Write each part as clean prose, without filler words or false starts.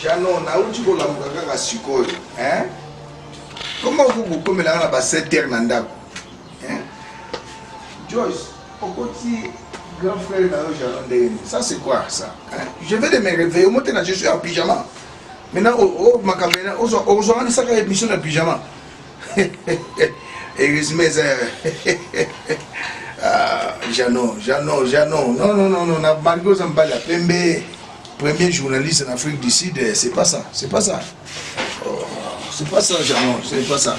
Jano, na uti ko la mukaka sikoyo, hein? Comment vous comme là na 7 heures nandako? Hein? Joyce, au côté grand frère là Jano, ça c'est quoi ça? Hein? Je vais me réveiller, maintenant je suis en pyjama. Maintenant ma caméra, on ça une émission en pyjama. Et Jano, non, na Margot Zambala, premier journaliste en Afrique du Sud, c'est pas ça. Oh, c'est pas ça, Jano, c'est pas ça.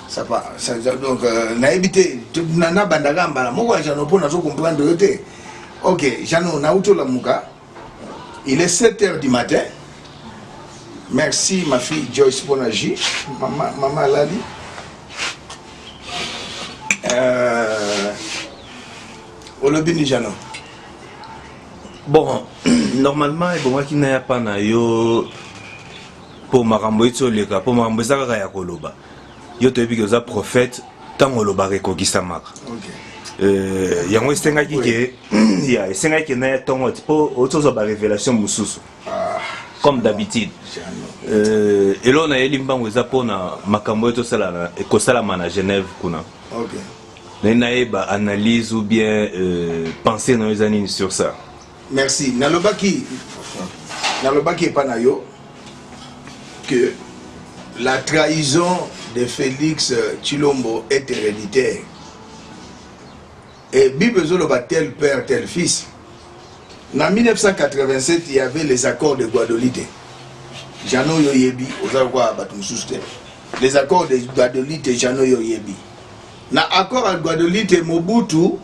Ça pas, ça, donc, na évité, nana bandagamba, moi, Jano, pour nous comprendre. Ok, Jano, Naoto Lamuka, il est 7 h du matin. Merci, ma fille Joyce Bonaji, maman Lali. Olobini Jano. Bon, normalement, il y a des pas pour Maramboïto Leka, pour Marambozaka Yakoloba. Yo te dit que les prophètes, tant on l'a reconquisté. Il y a un senga qui est, il y a un senga qui est pour autre révélation mususu. Comme d'habitude. Et là on a élimba weza pona makambo to sala e ko sala mana Genève kuna. OK. Naeba analyse ou bien penser dans les années sur ça. Merci. Nalobaki Panayo que la trahison de Félix Tshilombo est héréditaire. Et Bible Zoloba tel père, tel fils. En 1987, il y avait les accords de Guadolite. Jano Yoyebi, les accords de Guadolite, Jano Yoyebi. Na accord à Guadolite, Mobutu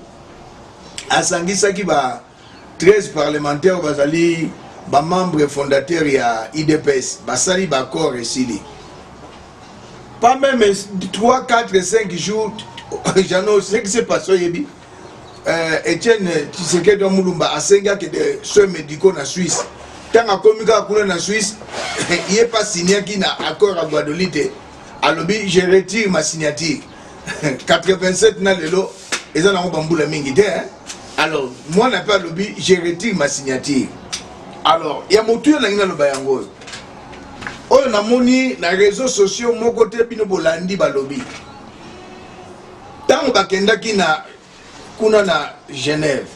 a sangisaki ba 13 parlementaires bazali ba membres fondateurs ya IDPS basali ba accord esili. Pas même 3, 4, 5 jours, Jano, ce qui s'est passé Yoyebi. Etienne Tshisekedi Mulumba a senga que des soins médicaux en Suisse. Tant que communiqué en Suisse, il n'est pas signé qui n'a accord à Guadolite. Alors, je retire ma signature. 87 na lelo, ils ont bamboula mingite. Alors, moi n'a pas lobby, je retire ma signature. Alors, il y a mon tour dans le bayango. Oh, on a moni na réseaux sociaux, mon côté bino bolandi ba lobby. Tant bakenda qui na kuna na Genève.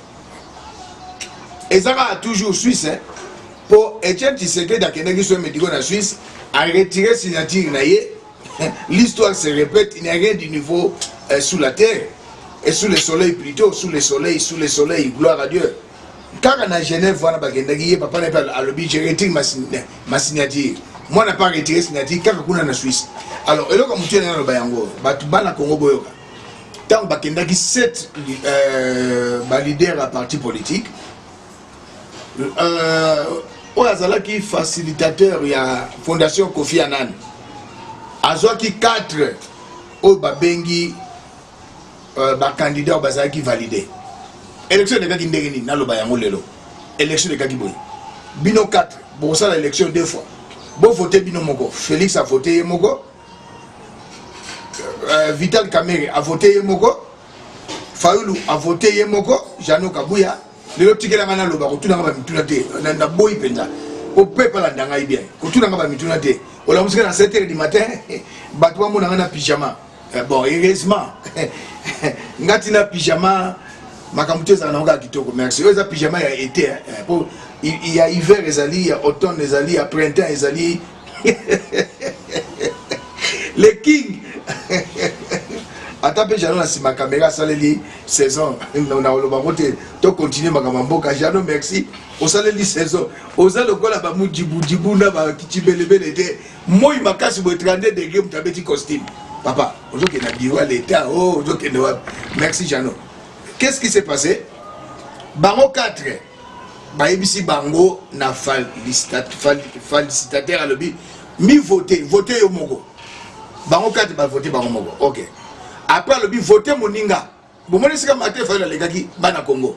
Et ça va toujours Suisse, hein? Pour Etienne Tshisekedi qui soit médico en Suisse, a retiré signature naïe. L'histoire se répète, il n'y a rien du niveau sous la terre. Et sous le soleil plutôt, sous le soleil, gloire à Dieu. Quand on a Genève, voilà, papa n'est pas à l'objet, je retire ma signature. Moi, je n'ai pas retiré signature, quand on est en Suisse. Alors, et là, comme tu es dans le Bayango, tu vas dans le Congo Boyoka. Tant qu'il y a 7 leaders à parti politique, qui facilitateur de la fondation Kofi Annan, qui 4 au Babengi candidats qui validé. Élection de Kaki Ndegeni, dans le Bayango Lelo. Élection de Kaki Boy. Bino 4, bon ça l'élection 2 fois. Bon voté Bino Mogo. Félix a voté Mogo. Vital Kamerhe a voté Yemoko, Fayoulou a voté Yemoko, Jano Kabouya, le petit Kélamana Loba, tout n'a pas mis na boy penda, au peuple la danga bien, tout n'a pas mis au la musique à 7 h du matin, batouan mon en pyjama. Bon, heureusement, Natina pyjama, ma camouflage en anglais qui te remercie. Le pyjama a été, il y a hiver, il y a automne, il y a printemps, il y a les kings. Attends, Jano, si ma caméra saleli saison, on a le continuer ma caméra. Jano, merci. On saleli saison. On a le goût là-bas, Djibou, là-bas, qui était. Moi, il m'a cassé pour 32 degrés, pour un petit costume. Papa, aujourd'hui, il a dit, l'état, oh, aujourd'hui, merci, Jano. Qu'est-ce qui s'est passé? Bango 4, Baïbisi Bango, n'a félicitateur à l'objet, mi voté au Mogo. Bango 4 va voter Bango Mogo. Ok. Après le voter Moninga. Bon, moi, c'est Martin Fayoulou les gars qui Bana Congo.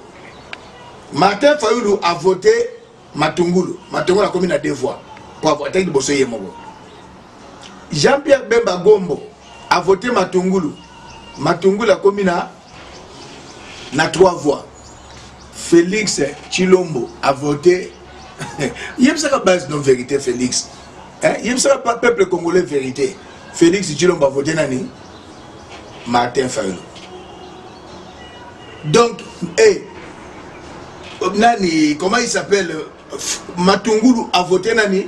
Martin Fayoulou a voté Matungulu. Matungulu a commis à 2 fois pour avoir été de Bossoye Mogo. Jean-Pierre Bemba Gombo a voté Matungulu. Matungulu a commis à 3 voix. Félix Tshilombo a voté Il y a une base de vérité, Félix. Il y a un peuple congolais vérité. Félix Tshilombo a voté Nani Martin Fayulu. Donc, Nani, comment il s'appelle? Matungulu a voté Nani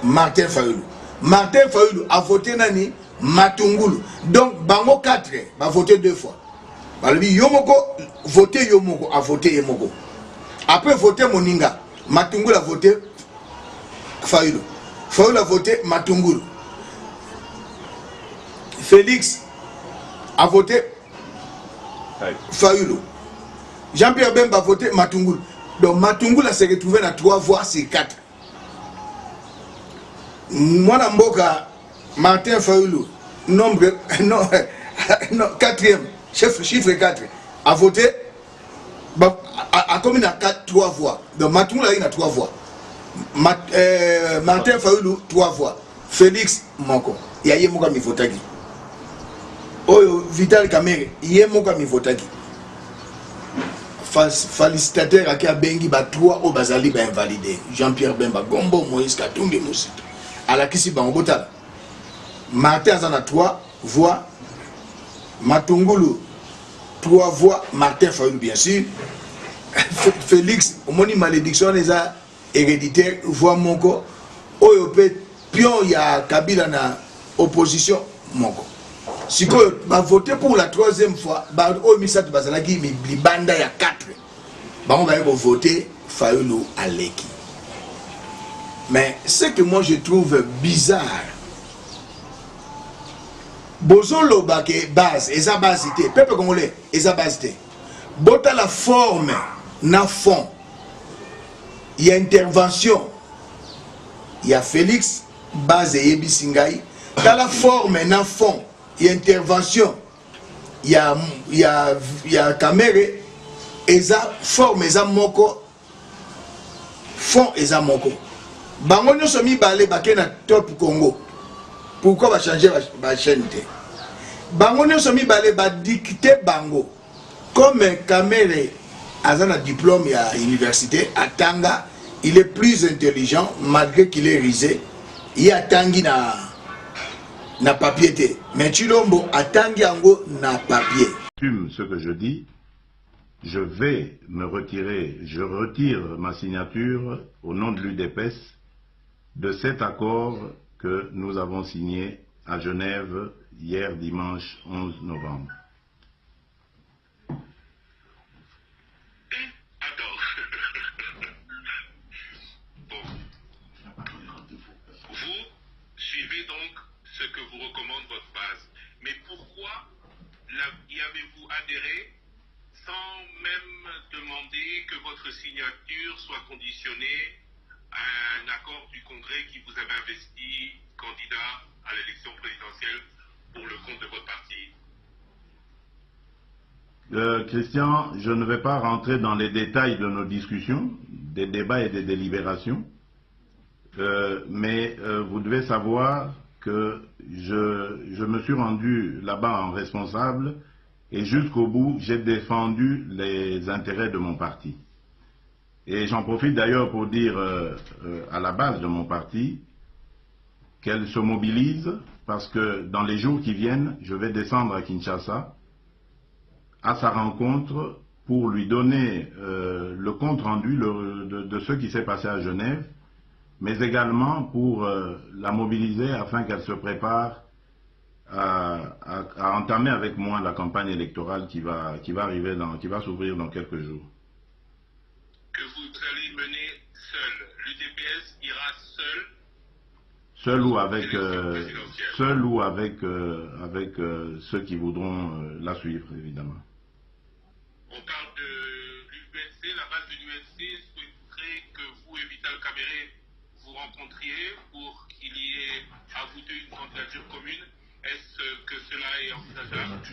Martin Fayulu. Martin Fayulu a voté Nani Matungulu. Donc, Bango 4 a voté 2 fois. Yomoko voté Yomoko a voté Yomoko. Après voté Moninga, Matungulu a voté Fayulu. Fayulu a voté Matungulu. Félix a voté Fayulu. Jean-Pierre Bemba a voté Matungulu. Donc Matungulu s'est retrouvé à 3 voix sur 4. Moi, Mboka, Martin Fayulu, nombre, non, 4e, chiffre 4, a voté, a commis à 3 voix. Donc Matungulu a 3 voix. Martin Fayulu, 3 voix. Félix Moko, il y a Yemoka Mifotaki. Oyo Vital Kamere, Yemoka Mifotaki. Félicitateur à Bengi ba 3 au Bazali ba invalidé. Jean-Pierre Bemba, Gombo, Moïse Katumbi Moussito. À la Kissi Bangobota. Martin Zana 3 voix. Matungulu 3 voix. Martin Fayulu bien sûr. Félix, au moni malédiction les a héréditaire voix Moko. Oyo pe pion ya Kabila na opposition Moko. Si on va voter pour la 3e fois, on va 4. On va voter Fayulu Aleki. Mais ce que moi je trouve bizarre, Bozolo Bake base, esa basité, peuple congolais, esa basité. Bota la forme, na fond. Il y a intervention. Il y a Félix, base et Yebi Singai. Dans la forme, na fond. Il y a intervention, il y a caméra, et ça forme, et ça moko, fond, et ça moko. Bango nous sommes mis balé baké na top Congo. Pourquoi va changer la chaîne? Bango nous sommes mis balé ba dicté bango. Comme caméra a un diplôme à l'université à Tanga, il est plus intelligent malgré qu'il est risé. Il y a Tangi na papier, mais Tshilombo attangi yango na papier. Ce que je dis, je vais me retirer, je retire ma signature au nom de l'UDPS de cet accord que nous avons signé à Genève hier dimanche 11 novembre. Suivez donc ce que vous recommande votre base. Mais pourquoi y avez-vous adhéré sans même demander que votre signature soit conditionnée à un accord du Congrès qui vous avait investi candidat à l'élection présidentielle pour le compte de votre parti? Christian, je ne vais pas rentrer dans les détails de nos discussions, des débats et des délibérations, mais vous devez savoir que je me suis rendu là-bas en responsable et jusqu'au bout, j'ai défendu les intérêts de mon parti. Et j'en profite d'ailleurs pour dire à la base de mon parti qu'elle se mobilise parce que dans les jours qui viennent, je vais descendre à Kinshasa à sa rencontre pour lui donner le compte-rendu de ce qui s'est passé à Genève, mais également pour la mobiliser afin qu'elle se prépare à entamer avec moi la campagne électorale qui va arriver qui va s'ouvrir dans quelques jours. Que vous allez mener seul. L'UDPS ira seul. Seul ou avec ceux qui voudront la suivre, évidemment. On parle de l'UPC, la base de l'UPC souhaiterait que vous et Vital Kamerhe vous rencontriez pour qu'il y ait à vous deux une candidature commune. Est-ce que cela est envisageable?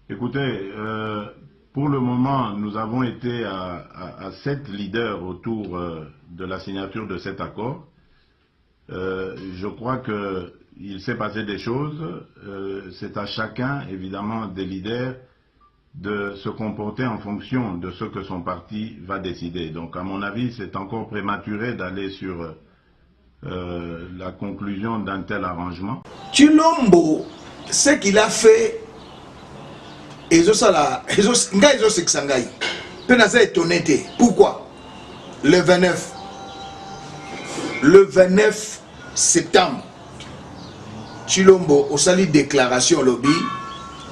Écoutez, pour le moment, nous avons été à 7 leaders autour de la signature de cet accord. Je crois qu'il s'est passé des choses. C'est à chacun, évidemment, des leaders de se comporter en fonction de ce que son parti va décider. Donc à mon avis, c'est encore prématuré d'aller sur la conclusion d'un tel arrangement. Tshilombo, ce qu'il a fait, pourquoi le 29 septembre, Tshilombo, au sali déclaration lobby,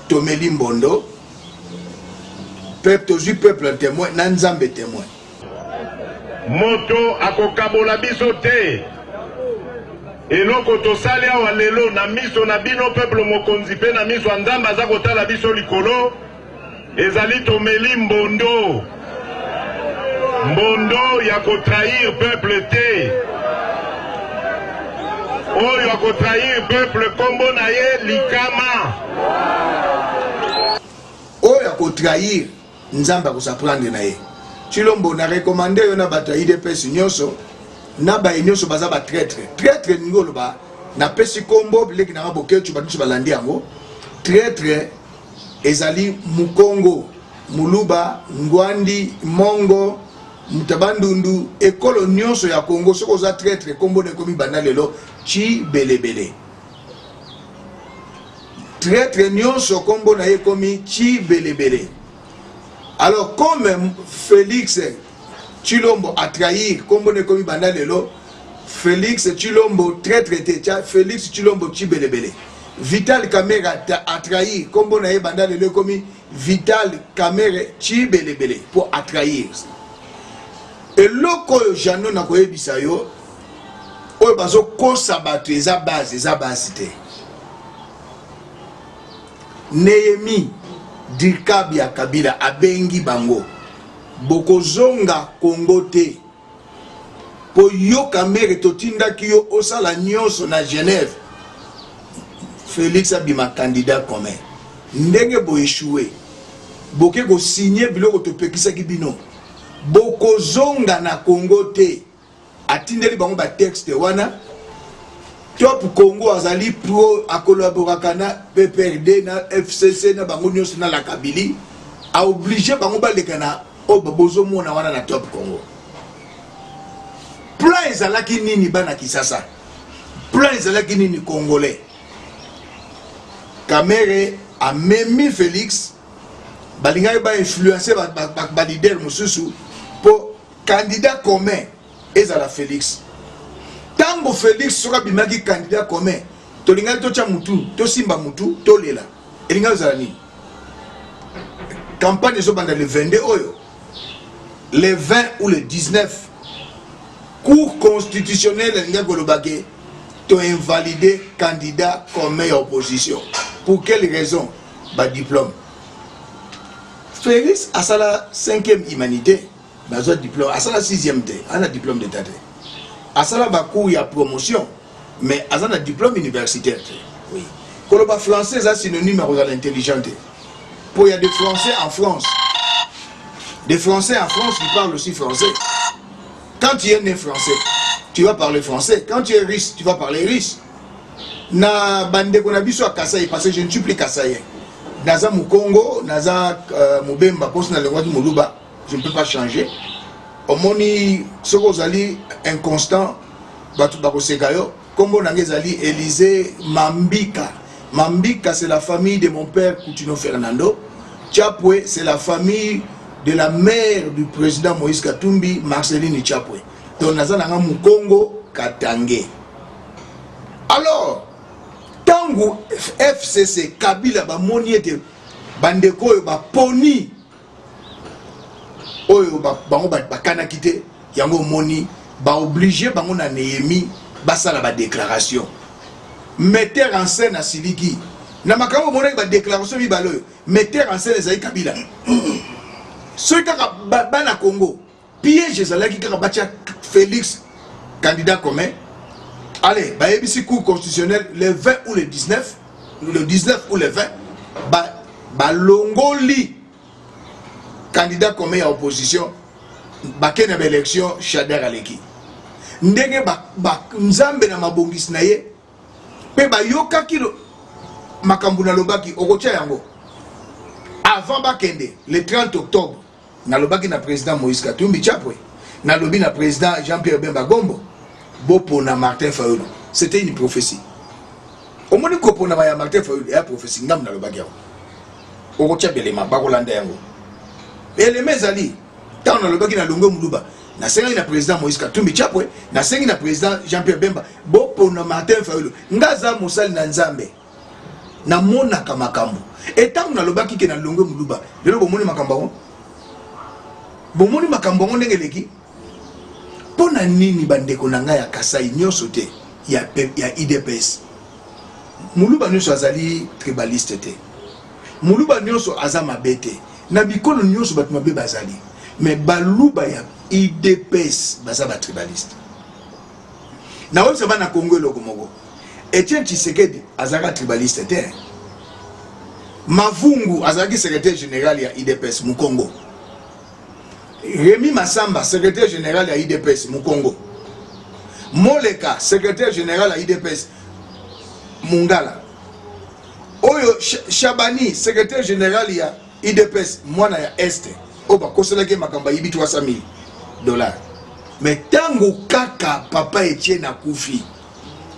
Tomeli Mbondo, peuple témoin, Nanzambe témoin. Moto akokabola biso te. Eloko tosali awa lelo na miso na bino peuple mokonzi pe na miso nzambe aza kotala biso likolo ezali Tomeli Mbondo. Mbondo ya kotrahir peuple te. Oyo ya kotrahir peuple kombo na ye likama. Oyo ya kotrahir nzambe akosaprendre na ye. Tshilombo na recommandé yo na bato IDPS nyonso na ba nyonso baza ba traître ngolo ba na pesi kombo bileki na boketu batu balandi yango traître ezali Mukongo, Muluba, Ngwandi, Mongo, Mutabandundu ekolo nyonso ya Congo soko za traître kombo ne komi bana lelo chi belebele. Traître nyonso kombo na ye komi chi belebele. Alors comme Félix Tshilombo a trahi, comme on est commis bandalelo, Félix Tshilombo traître, Félix Tshilombo Tshibelebele. Vital Kamera a trahi, comme on a bandalelo commis Vital Kamera Tshibelebele pour attrahir. Et loko jano na koye bisayo, oyo bazo kosabatu eza base te. Nehemi Dirkabi ya Kabila abengi bango bokozonga Congo te po yoka mere totinda kiyo osala nyonso na Genève. Félix abima candidat commun ndenge bo échoué boke ko signer biloko topekisa ki bino bokozonga na Congo te atindeli bango ba texte wana Top Congo azali pro a collaborer na PPRD na FCC na bango nyonso na la Kabili a obligé bango balekana o babozo mona wana na Top Congo. Plan ezalaki nini bana Kisasa? Plan ezalaki nini congolais? Kamere a memi Félix balinga ba influencer ba leader mususu pour candidat commun ezala Félix. Tango Félix sera bimaki candidat commun, tolinga tocha mutu, to simba mutu, to lela. Elinga zalani. Campagne zo banda le 22 oyo. Le 20 ou le 19. Cour constitutionnelle elinga golobake to invalider candidat commun et opposition. Pour quelle raison? Ba diplôme. Félix a sa 5e humanité, bazo diplôme, a sa 6e té, a diplôme d'état. Asala bakou ya promotion, mais azana diplôme universitaire. Oui. Koloba français est synonyme à l'intelligente. Pour il y a des Français en France. Des Français en France qui parlent aussi français. Quand tu es né français, tu vas parler français. Quand tu es russe, tu vas parler russe. Na bande konabiso à Kasaï, parce que je ne suis plus Kasaïen. Naza Mukongo, Naza Mubemba, poste na lengua du Muluba, je ne peux pas changer. Omoni soko zali inconstant batu bakosegayo kombo nange zali Élysée Mambika. Mambika c'est la famille de mon père Coutinho Fernando. Tchapwe c'est la famille de la mère du président Moïse Katumbi, Marceline Tchapwe. Donc nazana nga Mukongo Katange. Alors tangu FCC Kabila ba moni ete bandeko ba poni oyo bango bakana kite yango moni ba obligé bango na Nehemi basala ba déclaration metteur en scène à Siliki na makambo mona ba déclaration mi baloyo metteur en scène ezali Kabila ceux kaka bana Congo piège ezalaki kaka batia Félix candidat commun. Allez ba yebisi cour constitutionnelle le 20 ou le 19 ou le 20 ba longoli candidat commun à opposition bakena ba élection Shader Aleki ndenge ba nzambe na mabongisi na ye pe ba yoka kilo makambu na lobaki okotia yango avant bakende le 30 octobre nalobaki na président Moïse Katumbi Tchapwe nalobi na président Jean-Pierre Bemba Gombo bopona Martin Fayulu. C'était une prophétie. Au moins kopona ya Martin Fayulu ya prophétie ngam nalobaki yango okotia belema bakolanda yango eleme ezali tant nalobaki na longo muluba na sengi na président Moïse Katumbi Tchapwe na sengi na président Jean-Pierre Bemba bopona Martin Fayulu ngaza mosali na nzambe na mona kamakambo etango na lobaki ke na longo muluba lelo bomoni makambo bomoni makambo ndengeleki pona nini bandeko na ngai ya Kasai nyoso te ya IDPS muluba nyoso azali tribaliste te muluba nyoso azama bete na bikolo nyoso batu mabe bazali mais baluba ya IDPS bazaba tribaliste na websa bana Congo lokomogo Etienne Tshisekedi azaka tribaliste te Mavungu azaki secrétaire général ya IDPS mu Congo Rémi Massamba secrétaire général ya IDPS mu Congo Moleka secrétaire général ya IDPS Mungala Oyo Shabani secrétaire général ya IDPS mwana ya Este oba koselaki makamba yibi $300,000 mais tango kaka papa Etienne akufi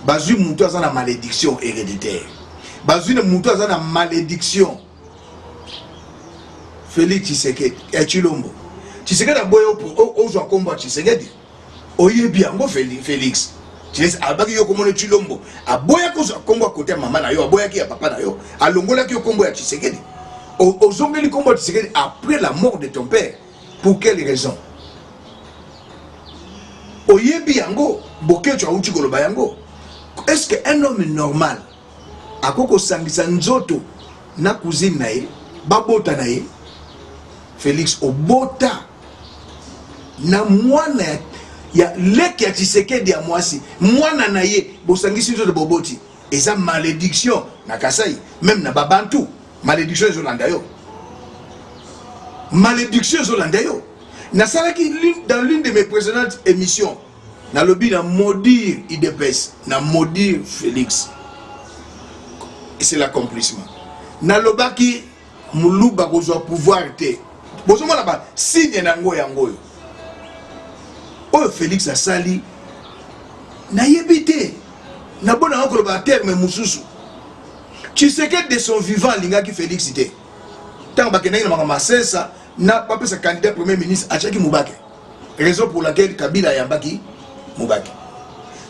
bazui mutu aza na malédiction héréditaire bazui mutu aza na malédiction Félix Tshisekedi ya Chilombo Tshisekedi aboyo ozwa kombo Tshisekedi oyebi yango Félix Tshisekedi abaki yo komona Chilombo aboya kozwa kombo kote mama na yo aboya ki ya papa na yo alongola ki yo kombo ya Tshisekedi ozongeli kombo Tshisekedi après la mort de ton père pour quelle raison oyebi yango bokecho auti koloba yango. Est-ce qu'un homme normal a koko sangisa nzoto na cousine na ye babota na ye Félix obota na mwana ya leki ya Tshisekedi ya mwasi mwana na ye bosangisi nzoto boboti eza malédiction na Kasai même na babantu malédiction ezolanda yo malédiction ezolanda yo na salaki dans l'une de mes précédentes émissions na lobby na maudire IDPS na maudire Félix et c'est l'accomplissement na lobaki muluba kozwa pouvoir te bozomona ba signe nango yango oyo Félix asali na yebite na bona okoloba terme mususu Tshisekedi de son vivant lingaki Félix te tant bakendaki na makama sesa na papesa candidat premier ministre achaki Mubake raison pour laquelle Kabila yambaki Mubake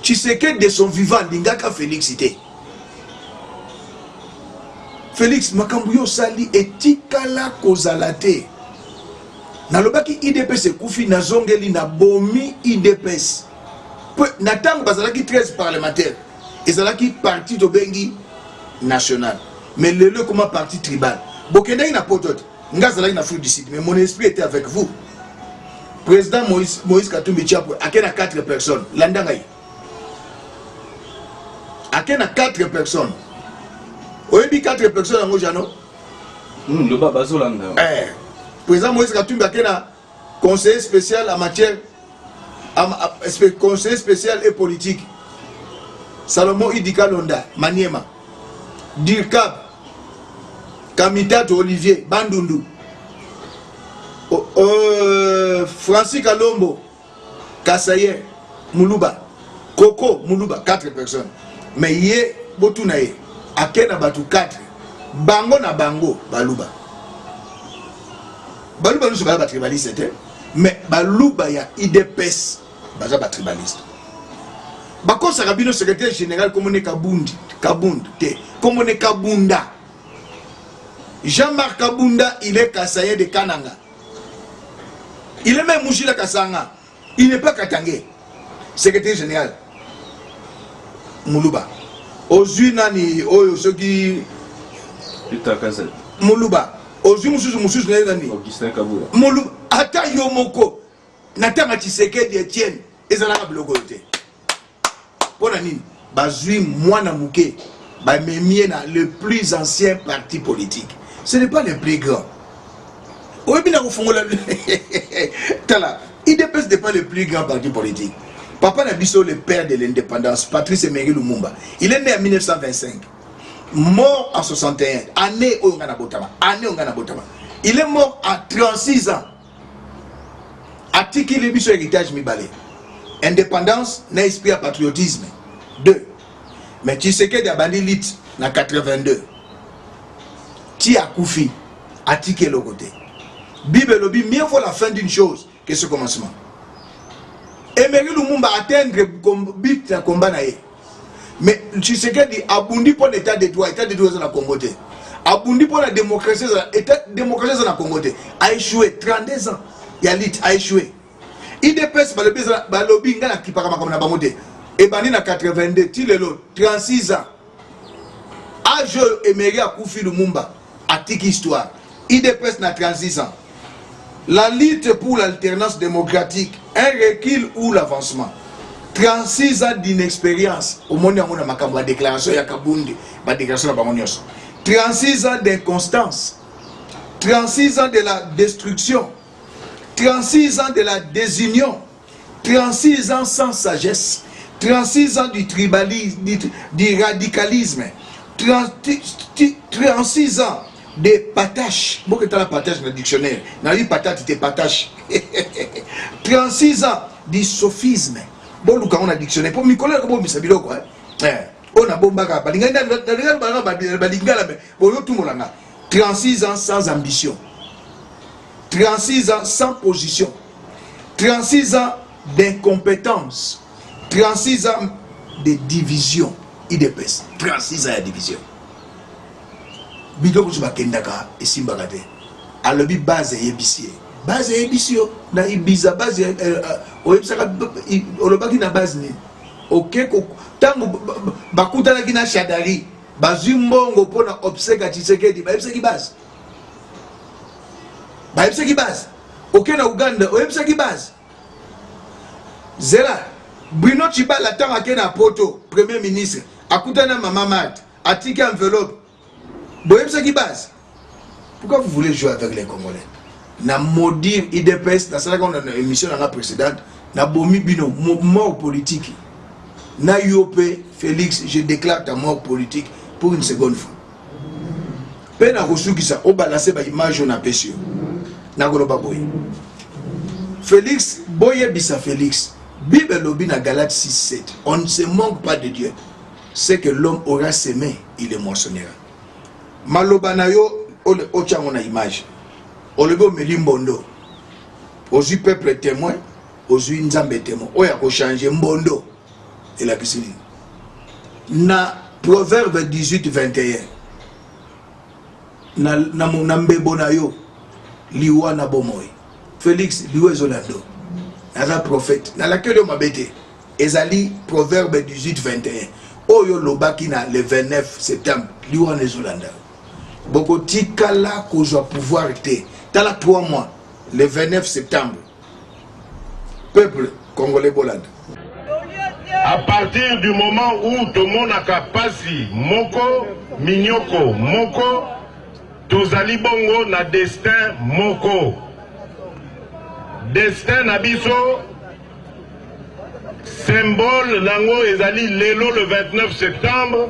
Tshisekedi de son vivant lingaka Félix te Félix makambu yo sali etikala kozala te nalobaki IDPS ekufi na zongeli na bomi IDPS na tango bazalaki 13 parlementaires ezalaki parti tobengi national mais lelo comme parti tribal bokendaki na potote ngazalaki na Afrique du Sud mais mon esprit était avec vous. Président Moïse Katumbi Tchapwe akena 4 personnes landangai akena 4 personnes oyebi 4 personnes yango jano le baba zolanda président Moïse Katumbi akena conseiller spécial en matière conseiller spécial et politique Salomon Idika Londa Maniema Dirkab Kamitato Olivier Bandundu Francis Kalombo Kasaye Muluba Koko Muluba 4 personnes mais ye botuna ye akena batu 4 bango na bango baluba nous sommes pas tribalistes mais baluba ya IDPS baza ba tribaliste bakosa kabino secrétaire général comme on est Kabundi te comme on est Kabunda Jean-Marc Kabunda il est Kasaye de Kananga il est même Mouchila Kasanga il n'est pas Katangé secrétaire général Muluba ozui nani oyo soki Muluba ozui mususu nani Augustin Kabula Muluba ata yo moko natanga Tshisekedi Etienne ezalaka blogo te pona nini bazui mwana muke ba memie na le plus ancien parti politique ce n'est pas le plus grand oyebina kofungola tala IDPS n'est pas le plus grand parti politique. Papa Nabiso, le père de l'indépendance, Patrice Emery Lumumba, il est né en 1925. mort en 61, année Ongana Botama, il est mort à 36 ans. Atiki le sur héritage Mibale. Indépendance, n'a esprit à patriotisme. 2. Mais tu sais que d'abandi lit na 82. Ti a Koufi, Atiki le côté. Bible lobby, mieux vaut la fin d'une chose que ce commencement. Emery Lumumba atteindre but na combat naé. Mais tu sais que dit abundi pour l'état de droit dans la Congo. Abundi pour la démocratie dans la Congo. A échoué 32 ans. Yalit a échoué. IDPS balobi ngana kipaka comme na bangote. Et bani na 82 tilelo 36 ans. Âge Emery Akoufi Lumumba atiki histoire. IDPS na 36 ans. La lutte pour l'alternance démocratique, un recul ou l'avancement. 36 ans d'inexpérience. Au monde, on a ma déclaration, il y a Kabundi, ma déclaration de Bamonios. 36 ans d'inconstance. 36 ans de la destruction. 36 ans de la désunion. 36 ans sans sagesse. 36 ans du tribalisme, du radicalisme. 36 ans de patache. Beaucoup de la patache dans le dictionnaire. Dans le patate, c'était patache. 36 ans du sophisme. Bon, nous avons un dictionnaire. Pour mes collègues, on a bombaka. 36 ans sans ambition. 36 ans sans position. 36 ans d'incompétence. 36 ans de division. IDPS. 36 ans de division. Bidoko Kendaka et Simbagate. Alobi base yebisier. Base yebisio na ibiza base oyebisaka olobaki na base ni. OK tango bakutana kina shadari bazimbongo pona obseka Tshisekedi bayebisaki base. Bayebisaki base. OK na Uganda oyebisaki base. Zela Bruno Tshibala tanga kena poto premier ministre akutana mama Mat atiki enveloppe. Base. Pourquoi vous voulez jouer avec les Congolais? Na maudire IDPS, dans une émission précédente, na bomi bino, mort politique. Na IOP, Félix, je déclare ta mort politique pour une seconde fois. Pena Rousseau qui sa obalase ba image na pesio. Na goloba boy. Félix, boye bisa Félix. Bible lobi na Galates 6:7. On ne se manque pas de Dieu. C'est que l'homme aura semé, il est moissonnera. Malobanayo ochango na image. Olebo melimbondo. Ozu peuple témoin, ozu nzambe témoin. Oya ko changer mbondo. Et la kisili. Na Proverbe 18:21. Na mbebo na yo liwa na bomoy. Félix liwa zolando. Na prophète. Na laquelle yo mabete. Ezali Proverbe 18:21. Oyo lobaki na le 29 septembre liwa na zolanda. Boko tikala ko jo pouvoir te. Tala 3 mois le 29 septembre. Peuple congolais bolade. À partir du moment où tout le monde a capacité, moko, minyoko, moko, tozali bongo na destin moko. Destin nabiso, symbole lango ezali lelo le 29 septembre.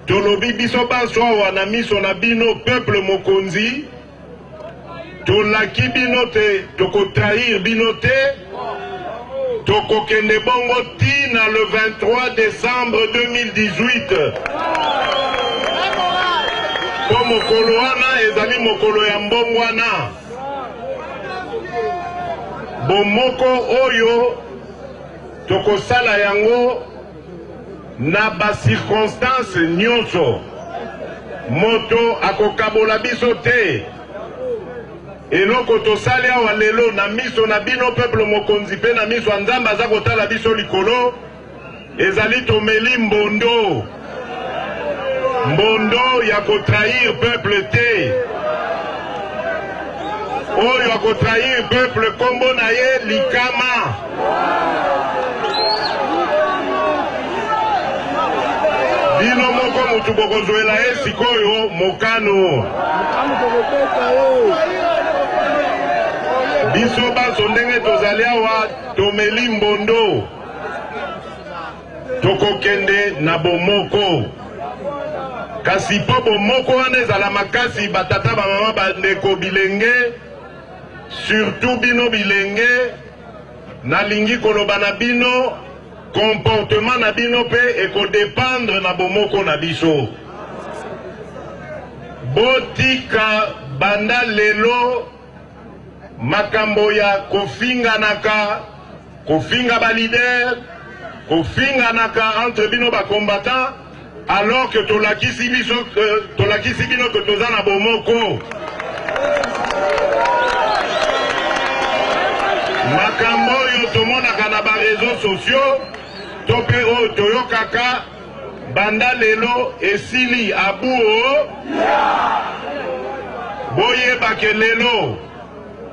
Tolobi biso baswa wana miso na bino peuple mokonzi. Tolaki bino te, toko trahir bino te. Toko kende bongo tina le 23 décembre 2018. Po mokolo wana ezali mokolo ya mbongo wana. Bomoko oyo toko sala yango na ba circonstance nyonso. Moto akokabola biso te. Eloko tosali awa lelo na miso na bino peuple mokonzi pe na miso nzambe aza kotala biso likolo ezali tomeli mbondo. Mbondo ya kotrahir peuple te. Oyo ya kotrahir peuple kombo na ye likama. Bino moko mutu bokozwela ye sikoyo mokano. Biso baso ndenge tozali awa tomeli mbondo. Tokokende na bomoko. kasi po bomoko wana ezala makasi batata bamama bandeko bilenge surtout bino bilenge nalingi koloba na bino comportement na bino pe ekodépendre na bomoko na biso botika banda lelo makambo ya kofinga ba leader kofinganaka entre bino ba combattant alors que tolakisi bino que toza na bomoko makambo oyo tomonaka na ba réseaux sociaux to pe oyo toyokaka banda lelo esili abuo boyebake lelo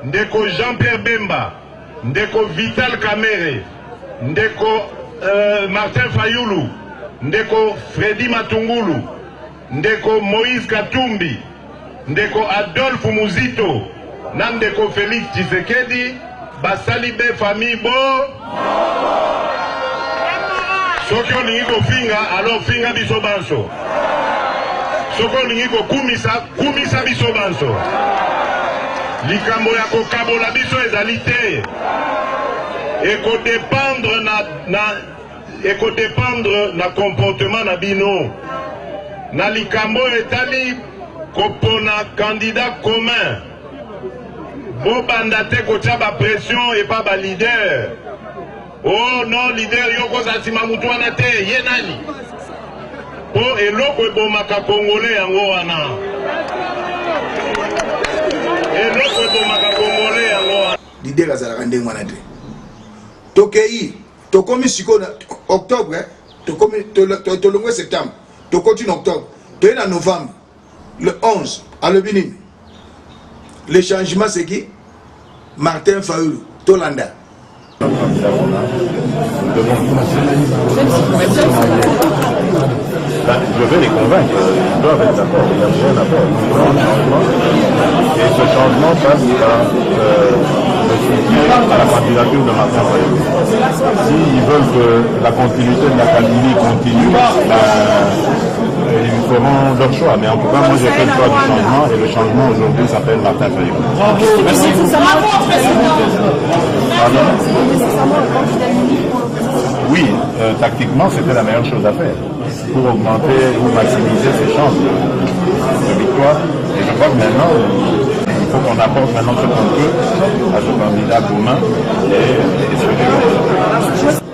ndeko Jean-Pierre Bemba ndeko Vital Kamerhe ndeko Martin Fayulu ndeko Freddy Matungulu ndeko Moïse Katumbi ndeko Adolphe Muzito na ndeko Félix Tshisekedi basali be famille bo soki olingi kofinga alors finga biso banso soki olingi kumisa biso banso likambo ya kokabola biso ezali te ekodépendre na comportement na bino na likambo etali kopona candidat commun bobanda te kotia bapression epa balider oh non leader yo koza nsima mutu wana te ye nani po eloko ebomaka congolais yango wana eloko ebomaka congolais yango wana leader azalaka ndenge wana te tokei tokomi siko na octobre tokomi tolongwe septembre tokoti na octobre toye na novembre le 11 alobi nini le changement c'est qui Martin Fayulu tolanda je vais les convaincre, ils doivent être d'accord, il y a rien à faire. Et ce changement passe par le soutien à la candidature de Martin Fayulu. S'ils veulent que la continuité de la Kabylie continue, ils feront leur choix. Mais en tout cas, moi j'ai fait le choix du changement et le changement aujourd'hui s'appelle Martin Fayulu. Oui, tactiquement c'était la meilleure chose à faire pour augmenter ou maximiser ses chances de victoire. Et je crois que maintenant, il faut qu'on apporte maintenant ce qu'on peut à ce candidat commun et se régaler.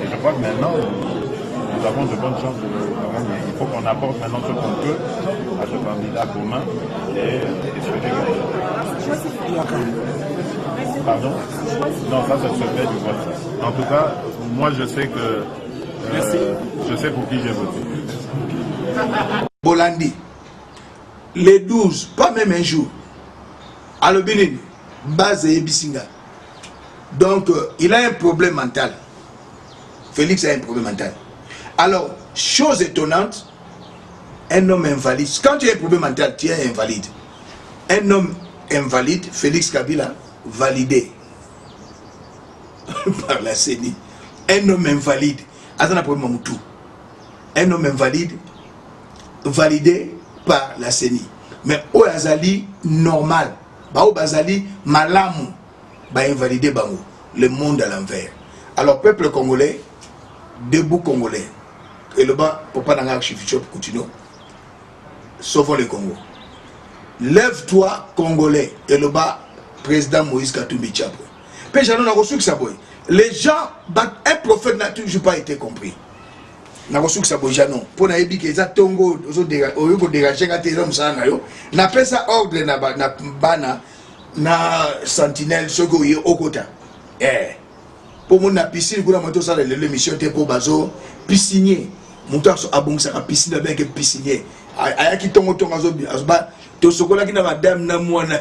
Et je crois que maintenant, nous avons de bonnes chances de gagner. Il faut qu'on apporte maintenant ce qu'on peut à ce candidat commun et se régaler. Pardon? Non, ça c'est le secret du vote. En tout cas, moi je sais que je sais pour qui j'ai voté. Bolandi, les 12, pas même un jour, à l'Obinin, base et Bisinga. Donc, il a un problème mental. Félix a un problème mental. Alors, chose étonnante, un homme invalide. Quand tu as un problème mental, tu es invalide. Un homme invalide, Félix Kabila, validé par la CENI. Un homme invalide. Un homme invalide validé par la CENI. Mais au Azali normal, au Azali malamu, invalidé bango. Le monde à l'envers. Alors peuple congolais, debout congolais. Et le bas, pour pas n'avoir chiffre continue. Sauvons le Congo. Lève-toi congolais. Et le bas, président Moïse Katumbi Tchapou. Les gens, un prophète n'a toujours pas été compris. Na kosuki saboja non pona yebi ke za tongo ozo déranger ngate zo msana yo na pesa ordre na bana na sentinelle soko ye okota pour mon na piscine kuna moto sala l'émission te po bazo piscinier moto so abongisa ka piscine avec piscinier ayaki tongo azo ba to sokola kina madame na mwana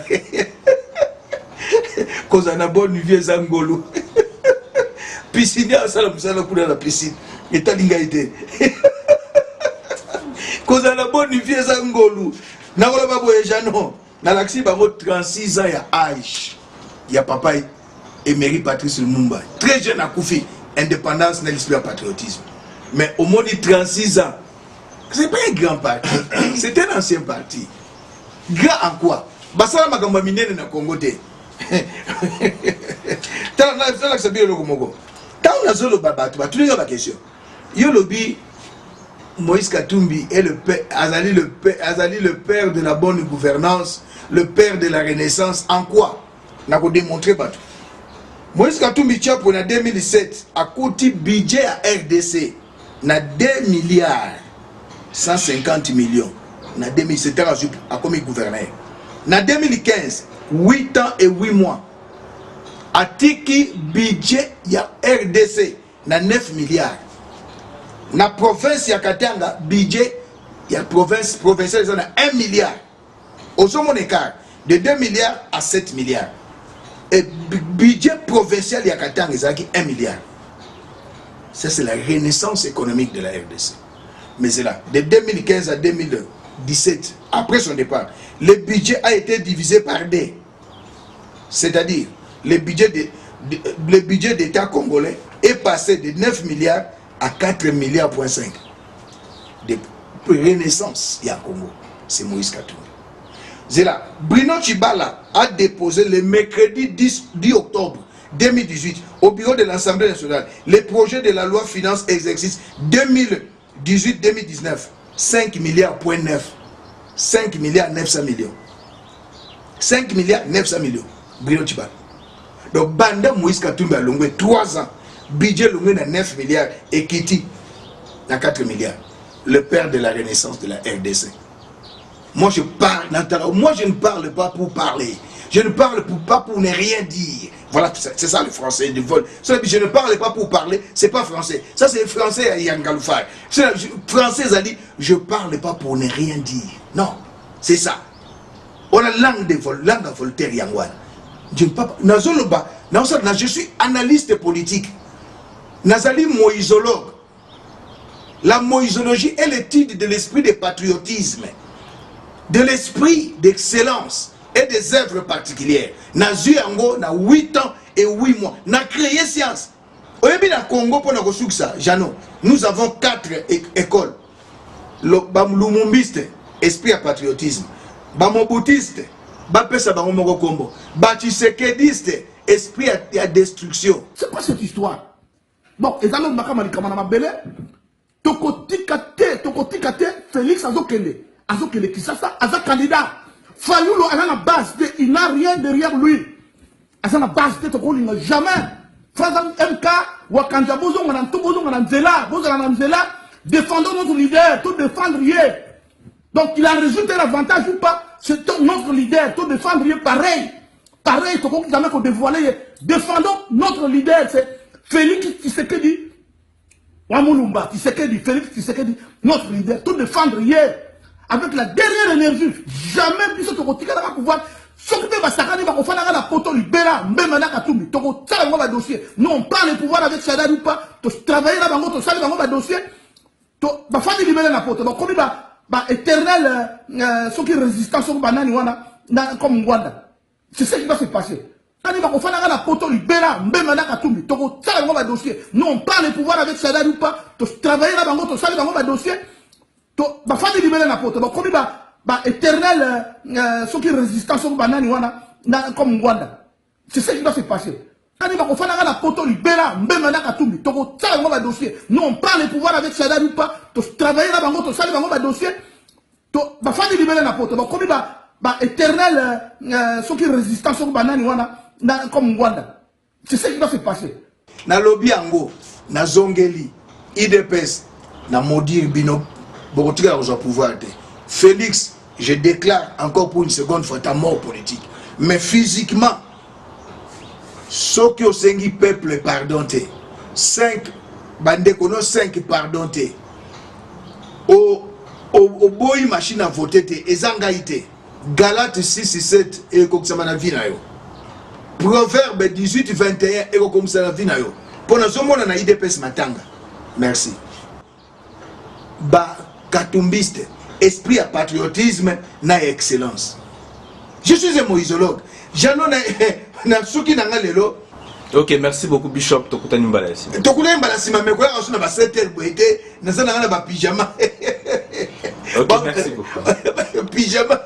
koza na bonne vie za ngolo piscinier asala musala kuna na piscine et talingaïté. Cause à la bonne vie za ngolu. Na kola babo ejano. Na laksi babo 36 ans ya âge. Ya papa Emery Patrice Lumumba. Très jeune à Koufi. Indépendance n'a l'esprit patriotisme. Mais au moins 36 ans. C'est pas un grand parti. C'est un ancien parti. Grand en quoi? Basala makamba minene na Congo te. Tant que ça bien le Congo. Tant on a zolo babatu, tu lui as la question. Yo lobi Moïse Katumbi est le père, Azali le père de la bonne gouvernance, le père de la renaissance. En quoi? N'a pas démontré partout. Moïse Katumbi tient pour 2007 à côté budget à RDC na 2 milliards 150 millions. Na 2007 à comme gouverneur. Na 2015 8 ans et 8 mois. À tiki budget ya RDC na 9 milliards. Na province ya Katanga budget ya province provinciale na 1 milliard. Au sommet écart de 2 milliards à 7 milliards. Et budget provincial ya Katanga est 1 milliard. Ça c'est la renaissance économique de la RDC. Mais c'est là, de 2015 à 2017, après son départ, le budget a été divisé par 2. C'est-à-dire, le budget d'État congolais est passé de 9 milliards à 4 milliards point 5. De renaissance, il y a Congo. C'est Moïse Katumbi. C'est là. Bruno Tshibala a déposé le mercredi 10 octobre 2018 au bureau de l'Assemblée nationale le projet de la loi finance exercice 2018-2019. 5 milliards point 9. 5 milliards 900 millions. 5 milliards 900 millions. Bruno Tshibala. Donc, Banda Moïse Katumbi a longué 3 ans. Budget longué à 9 milliards et Kiti à 4 milliards. Le père de la renaissance de la RDC. Moi je parle, moi je ne parle pas pour parler. Je ne parle pas pour ne rien dire. Voilà, c'est ça le français du vol. Je ne parle pas pour parler, c'est pas français. Ça c'est français à Yangaloufa. Français a dit, je ne parle pas pour ne rien dire. Non, c'est ça. On a langue de Voltaire Yangwana. Je ne parle pas. Je suis analyste politique. Nazali moïsologue. La moïsologie est l'étude de l'esprit de patriotisme, de l'esprit d'excellence et des œuvres particulières. Nazu yango na 8 ans et 8 mois. Na créé science. Au début na Congo pour nous ça, Jano, nous avons 4 écoles. Le Lumumbiste, esprit à patriotisme. Bamoboutiste, Bapesa Bamomoko Kombo. Bachisekediste, esprit à destruction. C'est pas cette histoire. Bon, et alors Makamali Kamana Bele, Tokotikate, Félix Azokele Kisasa, Aza candidat. Fayoulo a la base, il n'a rien derrière lui. À la base, il n'a jamais. Frère MK, Wakanda Bozo, défendons notre leader, tout défendre hier. Donc il a résulté l'avantage ou pas, c'est notre leader, tout défendre hier pareil. Pareil, il faut jamais qu'on dévoile. Défendons notre leader, c'est Félix Tshisekedi. Wamulumba, Félix Tshisekedi, notre leader, tout défendre hier. Avec la dernière énergie, jamais plus de côté va pouvoir s'occuper de Sakani, va faire la poto libéra, même à la Katumbi, tu vas faire dossier. Nous on parle de pouvoir avec Sadar ou pas, tu travailles là, tu sales dans le dossier, tu vas faire libérer la poto. Donc comme il va éternel, ceux qui résistent sur banane comme Rwanda. C'est ce qui va se passer. Quand il va faire la poto libéra, même à la Katumbi, tu vas faire le dossier. Nous on parle de pouvoir avec Sadar ou pas, tu travailles là, tu sales dans le dossier. Va faire libérer la porte. Donc, comme il va éternel, ceux qui résistent sur banane comme Rwanda. C'est ce qui va se passer. Quand il va faire la porte libéra, même à la Katumbi, tu vas faire le dossier. Nous on parle de pouvoir avec Sadar ou pas, tu travailles là, tu sales dans le dossier. Va faire libérer la porte. Donc, comme il va éternel, ceux qui résistent sur banane comme Rwanda. C'est ce qui va se passer. Na lobby ango, na zongeli, IDPS, na modir bino. Pouvoir. Félix, je déclare encore pour une seconde fois ta mort politique. Mais physiquement, ceux qui ont 5 peuples pardonné, 5 bandekono 5 pardonné, au boy machine à voter, et zangaïté, Galate 6-7 et Koksamana Vinayo. Proverbe 18-21 et Koksamana Vinayo. Pour nous, on a IDPS Matanga. Merci. Katumbiste, esprit à patriotisme, na excellence. Je suis un moïsologue. J'en ai souki nanga lelo. Ok, merci beaucoup Bishop. Tokutani Mbalassi. Tokutani Mbalassi, mais quoi, on a 7 heures pour être, on a un pyjama. Ok, merci beaucoup. Pyjama.